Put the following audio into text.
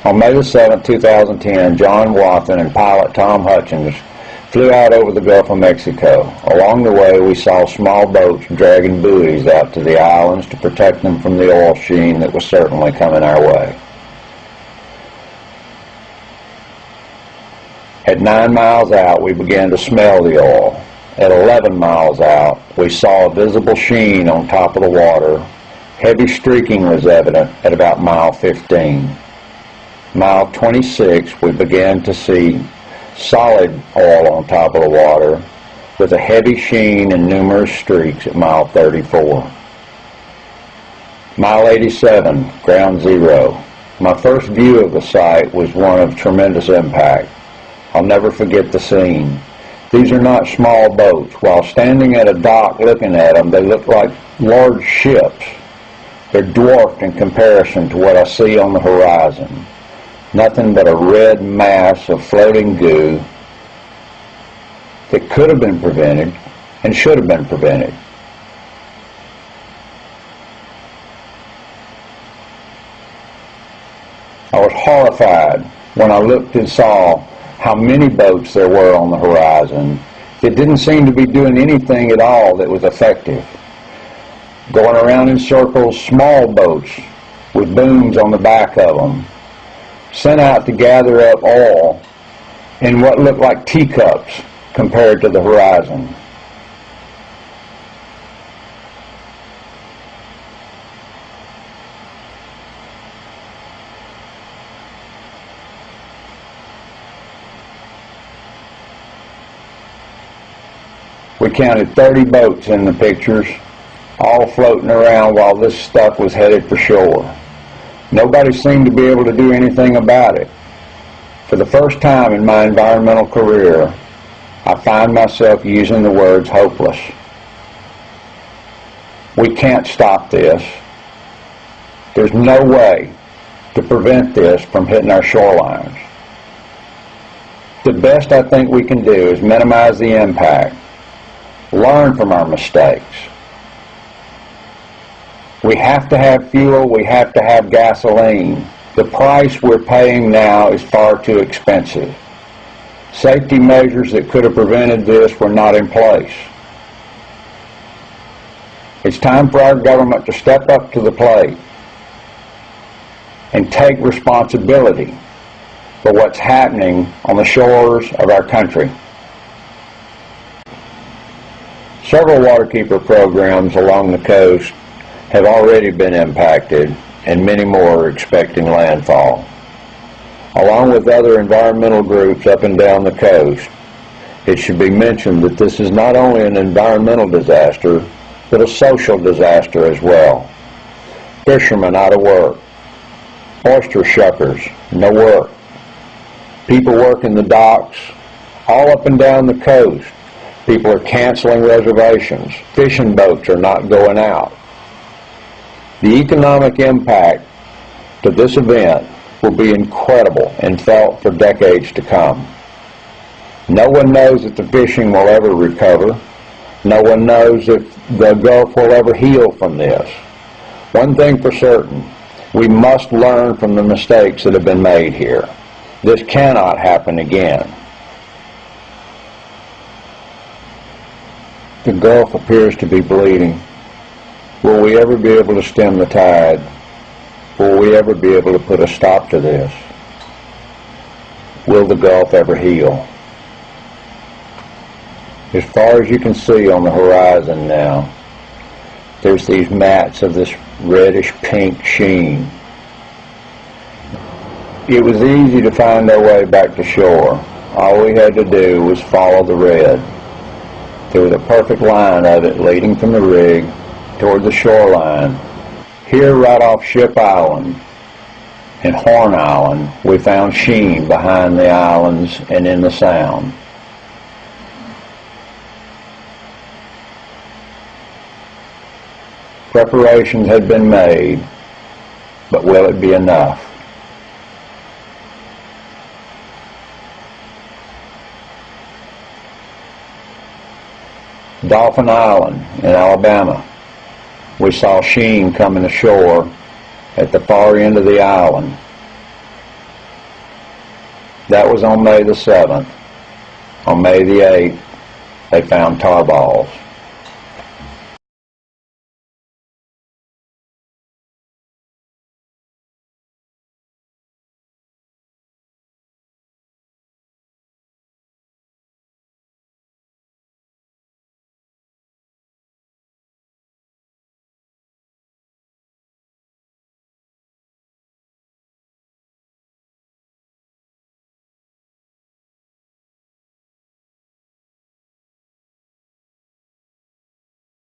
On May the 7th, 2010, John Wathen and pilot Tom Hutchins flew out over the Gulf of Mexico. Along the way, we saw small boats dragging buoys out to the islands to protect them from the oil sheen that was certainly coming our way. At 9 miles out, we began to smell the oil. At 11 miles out, we saw a visible sheen on top of the water. Heavy streaking was evident at about mile 15. Mile 26, we began to see solid oil on top of the water with a heavy sheen and numerous streaks at mile 34. Mile 87, ground zero. My first view of the site was one of tremendous impact. I'll never forget the scene. These are not small boats. While standing at a dock looking at them, they look like large ships. They're dwarfed in comparison to what I see on the horizon. Nothing but a red mass of floating goo that could have been prevented and should have been prevented. I was horrified when I looked and saw how many boats there were on the horizon that didn't seem to be doing anything at all that was effective. Going around in circles, small boats with booms on the back of them, sent out to gather up oil in what looked like teacups compared to the horizon. We counted 30 boats in the pictures, all floating around while this stuff was headed for shore. Nobody seemed to be able to do anything about it. For the first time in my environmental career, I find myself using the words hopeless. We can't stop this. There's no way to prevent this from hitting our shorelines. The best I think we can do is minimize the impact, learn from our mistakes. We have to have fuel, we have to have gasoline. The price we're paying now is far too expensive. Safety measures that could have prevented this were not in place. It's time for our government to step up to the plate and take responsibility for what's happening on the shores of our country. Several waterkeeper programs along the coast have already been impacted, and many more are expecting landfall. Along with other environmental groups up and down the coast, it should be mentioned that this is not only an environmental disaster, but a social disaster as well. Fishermen out of work, oyster shuckers, no work, people working the docks, all up and down the coast. People are canceling reservations. Fishing boats are not going out. The economic impact to this event will be incredible and felt for decades to come. No one knows if the fishing will ever recover. No one knows if the Gulf will ever heal from this. One thing for certain, we must learn from the mistakes that have been made here. This cannot happen again. The Gulf appears to be bleeding. Will we ever be able to stem the tide? Will we ever be able to put a stop to this? Will the Gulf ever heal? As far as you can see on the horizon now, there's these mats of this reddish pink sheen. It was easy to find our way back to shore. All we had to do was follow the red. There was a perfect line of it leading from the rig toward the shoreline. Here, right off Ship Island and Horn Island, we found sheen behind the islands and in the Sound. Preparations had been made, but will it be enough? Dolphin Island in Alabama, we saw sheen coming ashore at the far end of the island. That was on May the 7th. On May the 8th, they found tar balls.